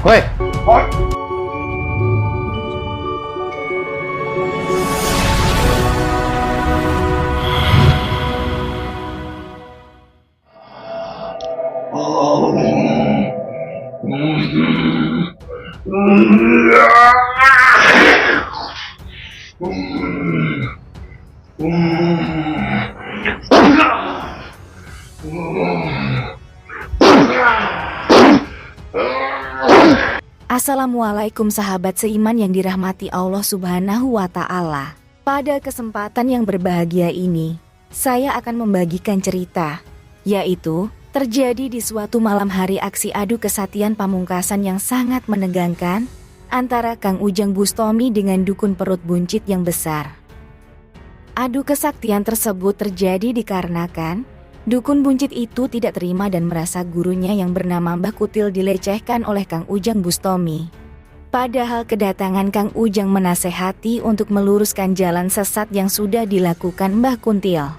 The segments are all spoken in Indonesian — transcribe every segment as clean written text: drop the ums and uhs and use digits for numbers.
Woi, Assalamualaikum sahabat seiman yang dirahmati Allah Subhanahu wa Ta'ala. Pada kesempatan yang berbahagia ini, saya akan membagikan cerita, yaitu terjadi di suatu malam hari aksi adu kesaktian pamungkasan yang sangat menegangkan antara Kang Ujang Bustomi dengan dukun perut buncit yang besar. Adu kesaktian tersebut terjadi dikarenakan dukun buncit itu tidak terima dan merasa gurunya yang bernama Mbah Kutil dilecehkan oleh Kang Ujang Bustomi. Padahal kedatangan Kang Ujang menasehati untuk meluruskan jalan sesat yang sudah dilakukan Mbah Kuntil.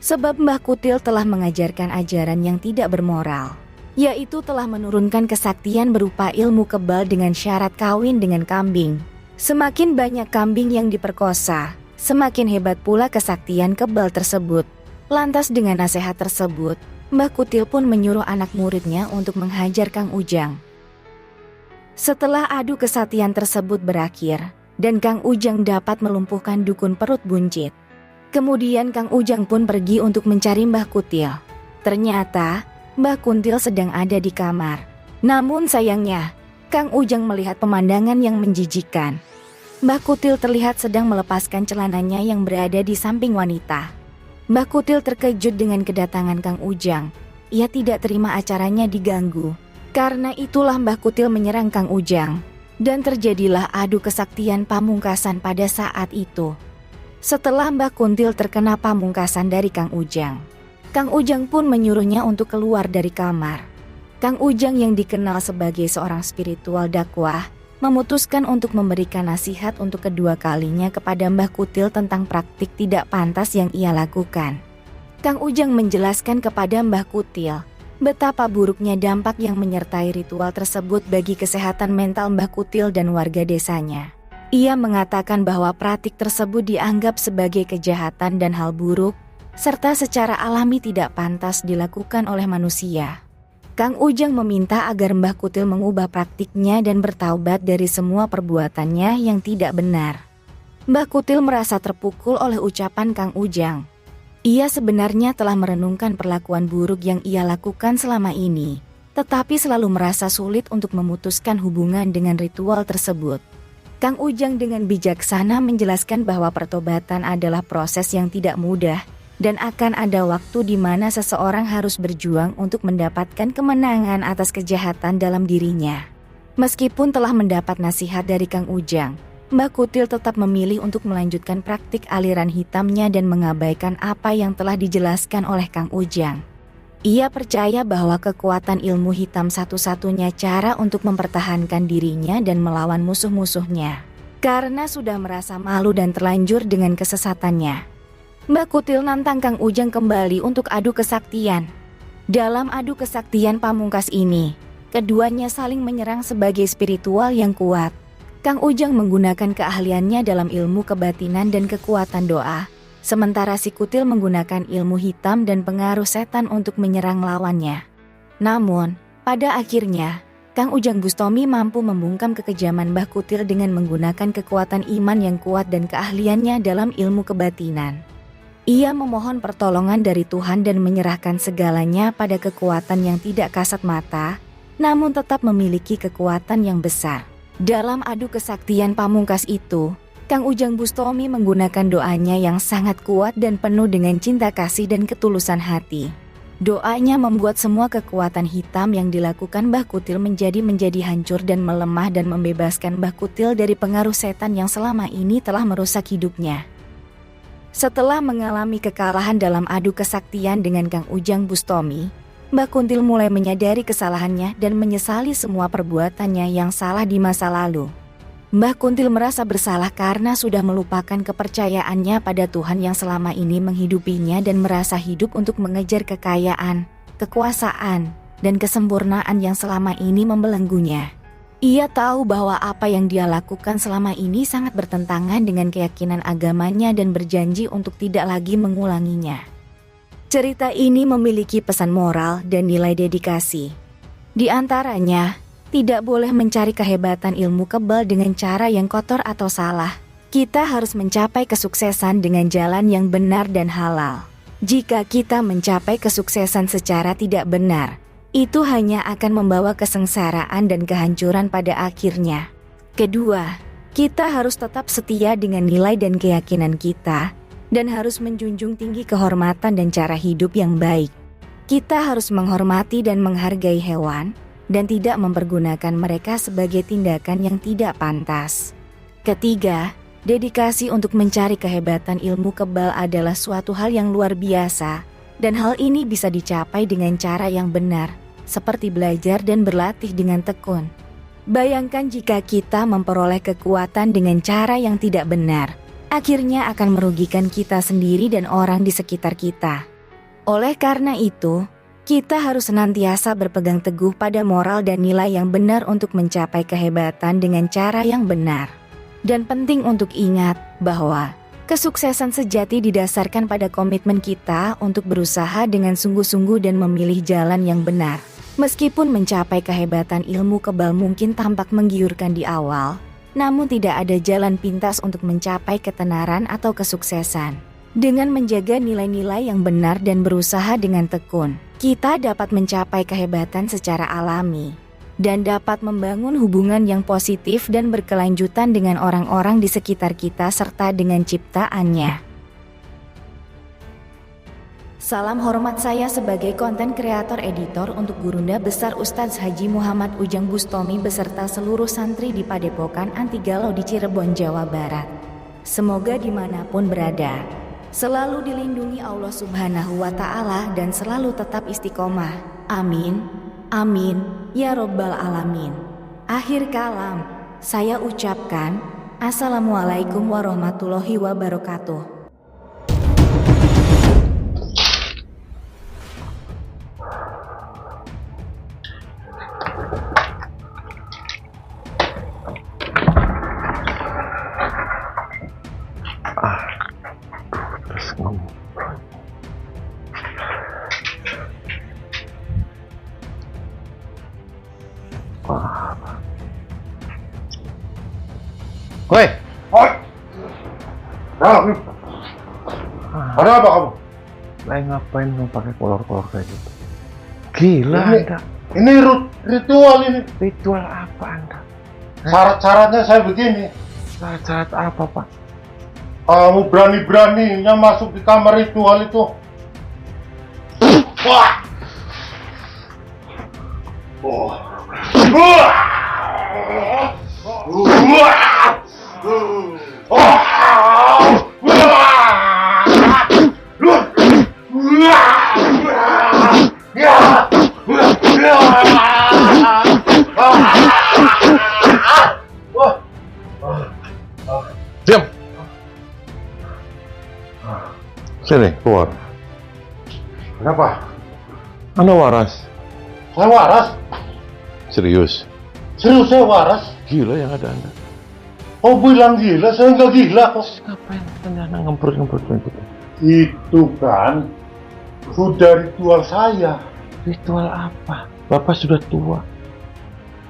Sebab Mbah Kutil telah mengajarkan ajaran yang tidak bermoral, yaitu telah menurunkan kesaktian berupa ilmu kebal dengan syarat kawin dengan kambing. Semakin banyak kambing yang diperkosa, semakin hebat pula kesaktian kebal tersebut. Lantas dengan nasihat tersebut, Mbah Kutil pun menyuruh anak muridnya untuk menghajar Kang Ujang. Setelah adu kesaktian tersebut berakhir, dan Kang Ujang dapat melumpuhkan dukun perut buncit, kemudian Kang Ujang pun pergi untuk mencari Mbah Kutil. Ternyata, Mbah Kutil sedang ada di kamar. Namun sayangnya, Kang Ujang melihat pemandangan yang menjijikkan. Mbah Kutil terlihat sedang melepaskan celananya yang berada di samping wanita. Mbah Kutil terkejut dengan kedatangan Kang Ujang. Ia tidak terima acaranya diganggu. Karena itulah Mbah Kutil menyerang Kang Ujang. Dan terjadilah adu kesaktian pamungkasan pada saat itu. Setelah Mbah Kutil terkena pamungkasan dari Kang Ujang, Kang Ujang pun menyuruhnya untuk keluar dari kamar. Kang Ujang yang dikenal sebagai seorang spiritual dakwah, memutuskan untuk memberikan nasihat untuk kedua kalinya kepada Mbah Kutil tentang praktik tidak pantas yang ia lakukan. Kang Ujang menjelaskan kepada Mbah Kutil betapa buruknya dampak yang menyertai ritual tersebut bagi kesehatan mental Mbah Kutil dan warga desanya. Ia mengatakan bahwa praktik tersebut dianggap sebagai kejahatan dan hal buruk, serta secara alami tidak pantas dilakukan oleh manusia. Kang Ujang meminta agar Mbah Kutil mengubah praktiknya dan bertaubat dari semua perbuatannya yang tidak benar. Mbah Kutil merasa terpukul oleh ucapan Kang Ujang. Ia sebenarnya telah merenungkan perlakuan buruk yang ia lakukan selama ini, tetapi selalu merasa sulit untuk memutuskan hubungan dengan ritual tersebut. Kang Ujang dengan bijaksana menjelaskan bahwa pertobatan adalah proses yang tidak mudah, dan akan ada waktu di mana seseorang harus berjuang untuk mendapatkan kemenangan atas kejahatan dalam dirinya. Meskipun telah mendapat nasihat dari Kang Ujang, Mbah Kutil tetap memilih untuk melanjutkan praktik aliran hitamnya dan mengabaikan apa yang telah dijelaskan oleh Kang Ujang. Ia percaya bahwa kekuatan ilmu hitam satu-satunya cara untuk mempertahankan dirinya dan melawan musuh-musuhnya. Karena sudah merasa malu dan terlanjur dengan kesesatannya, Mbah Kutil nantang Kang Ujang kembali untuk adu kesaktian. Dalam adu kesaktian pamungkas ini, keduanya saling menyerang sebagai spiritual yang kuat. Kang Ujang menggunakan keahliannya dalam ilmu kebatinan dan kekuatan doa, sementara si Kutil menggunakan ilmu hitam dan pengaruh setan untuk menyerang lawannya. Namun, pada akhirnya, Kang Ujang Bustomi mampu membungkam kekejaman Mbah Kutil dengan menggunakan kekuatan iman yang kuat dan keahliannya dalam ilmu kebatinan. Ia memohon pertolongan dari Tuhan dan menyerahkan segalanya pada kekuatan yang tidak kasat mata, namun tetap memiliki kekuatan yang besar. Dalam adu kesaktian pamungkas itu, Kang Ujang Bustomi menggunakan doanya yang sangat kuat dan penuh dengan cinta kasih dan ketulusan hati. Doanya membuat semua kekuatan hitam yang dilakukan Mbah Kutil menjadi hancur dan melemah dan membebaskan Mbah Kutil dari pengaruh setan yang selama ini telah merusak hidupnya. Setelah mengalami kekalahan dalam adu kesaktian dengan Kang Ujang Bustomi, Mbah Kutil mulai menyadari kesalahannya dan menyesali semua perbuatannya yang salah di masa lalu. Mbah Kutil merasa bersalah karena sudah melupakan kepercayaannya pada Tuhan yang selama ini menghidupinya dan merasa hidup untuk mengejar kekayaan, kekuasaan, dan kesempurnaan yang selama ini membelenggunya. Ia tahu bahwa apa yang dia lakukan selama ini sangat bertentangan dengan keyakinan agamanya dan berjanji untuk tidak lagi mengulanginya. Cerita ini memiliki pesan moral dan nilai dedikasi. Di antaranya, tidak boleh mencari kehebatan ilmu kebal dengan cara yang kotor atau salah. Kita harus mencapai kesuksesan dengan jalan yang benar dan halal. Jika kita mencapai kesuksesan secara tidak benar, itu hanya akan membawa kesengsaraan dan kehancuran pada akhirnya. Kedua, kita harus tetap setia dengan nilai dan keyakinan kita, dan harus menjunjung tinggi kehormatan dan cara hidup yang baik. Kita harus menghormati dan menghargai hewan, dan tidak mempergunakan mereka sebagai tindakan yang tidak pantas. Ketiga, dedikasi untuk mencari kehebatan ilmu kebal adalah suatu hal yang luar biasa, dan hal ini bisa dicapai dengan cara yang benar, seperti belajar dan berlatih dengan tekun. Bayangkan jika kita memperoleh kekuatan dengan cara yang tidak benar, akhirnya akan merugikan kita sendiri dan orang di sekitar kita. Oleh karena itu, kita harus senantiasa berpegang teguh pada moral dan nilai yang benar untuk mencapai kehebatan dengan cara yang benar. Dan penting untuk ingat bahwa kesuksesan sejati didasarkan pada komitmen kita untuk berusaha dengan sungguh-sungguh dan memilih jalan yang benar. Meskipun mencapai kehebatan ilmu kebal mungkin tampak menggiurkan di awal, namun tidak ada jalan pintas untuk mencapai ketenaran atau kesuksesan. Dengan menjaga nilai-nilai yang benar dan berusaha dengan tekun, kita dapat mencapai kehebatan secara alami dan dapat membangun hubungan yang positif dan berkelanjutan dengan orang-orang di sekitar kita serta dengan ciptaannya. Salam hormat saya sebagai konten kreator editor untuk Gurunda Besar Ustadz Haji Muhammad Ujang Bustomi beserta seluruh santri di Padepokan Anti Galau di Cirebon, Jawa Barat. Semoga dimanapun berada, selalu dilindungi Allah Subhanahu wa Ta'ala dan selalu tetap istiqomah. Amin, amin, ya Robbal Alamin. Akhir kalam, saya ucapkan Assalamualaikum warahmatullahi wabarakatuh. Woi, ada apa kamu? Lagi ngapain lu pakai kolor-kolor kayak gitu? Gila Anda. Ini ritual ini. Ritual apa Anda? Syarat-syaratnya saya begini. Syarat apa Pak? Kamu berani-beraninya masuk di kamar ritual itu. Wah. Diam. Sini, keluar. Kenapa? Anda waras? Saya waras. Serius? Serius saya waras. Gila yang ada Anda. Oh bilang gila, saya nggak gila kok. Ngapain Anda ngemprut-ngemprut gitu? Itu kan sudah ritual saya. Ritual apa? Bapak sudah tua.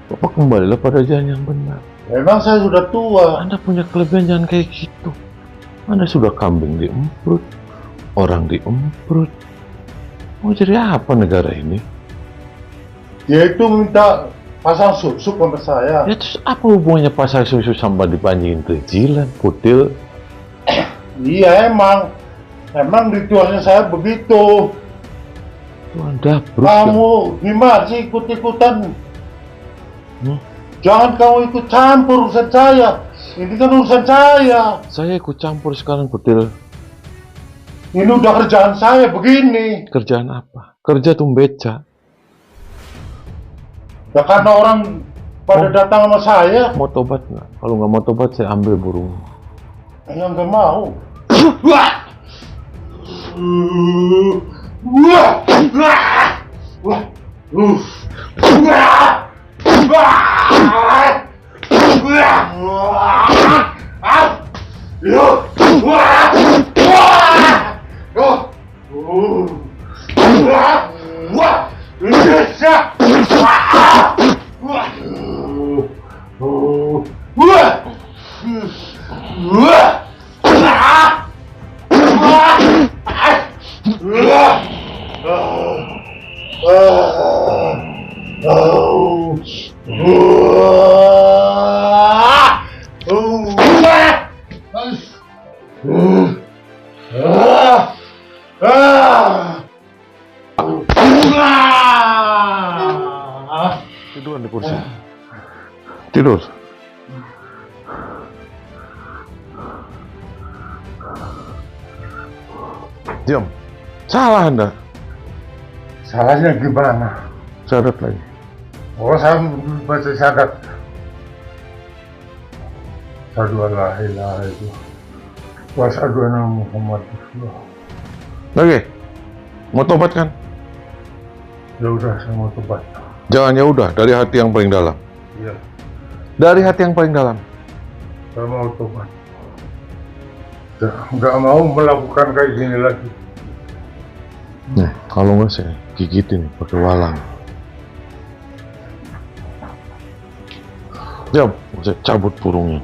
Bapak kembalilah pada jalan yang benar. Memang saya sudah tua. Anda punya kelebihan jangan kayak gitu. Anda sudah kambing diemprut, orang diemprut. Mau jadi apa negara ini? Dia itu minta pasang susu sama saya. Ya terus apa hubungannya pasang susu sama dipanjingin kecilan, kutil? Iya emang ritualnya saya begitu. Itu Anda brus. Kamu gimana sih ikut-ikutan? Jangan kamu ikut campur urusan saya. Ini kan urusan saya. Saya ikut campur sekarang kutil. Ini udah kerjaan saya begini. Kerjaan apa? Kerja tumbeca. Ya karena orang pada datang sama saya. Mau tobat nggak? Kalau nggak mau tobat saya ambil burung. Ya nggak mau. Tiduran di kursi. Tidur. Diam. Salah Anda. Salahnya gimana? Syarat lagi. Oh, saya baca syahadat. Asyhadu an la ilaha illallah wa asyhadu anna Muhammadar Rasulullah. Lagi. Mau tobat kan? Ya udah, saya mau tobat. Jangan ya udah, dari hati yang paling dalam. Iya, Dari hati yang paling dalam. saya mau tobat. Nggak mau melakukan kayak gini lagi. Nih, kalau nggak saya gigitin pakai walang. Diam, saya cabut burungnya.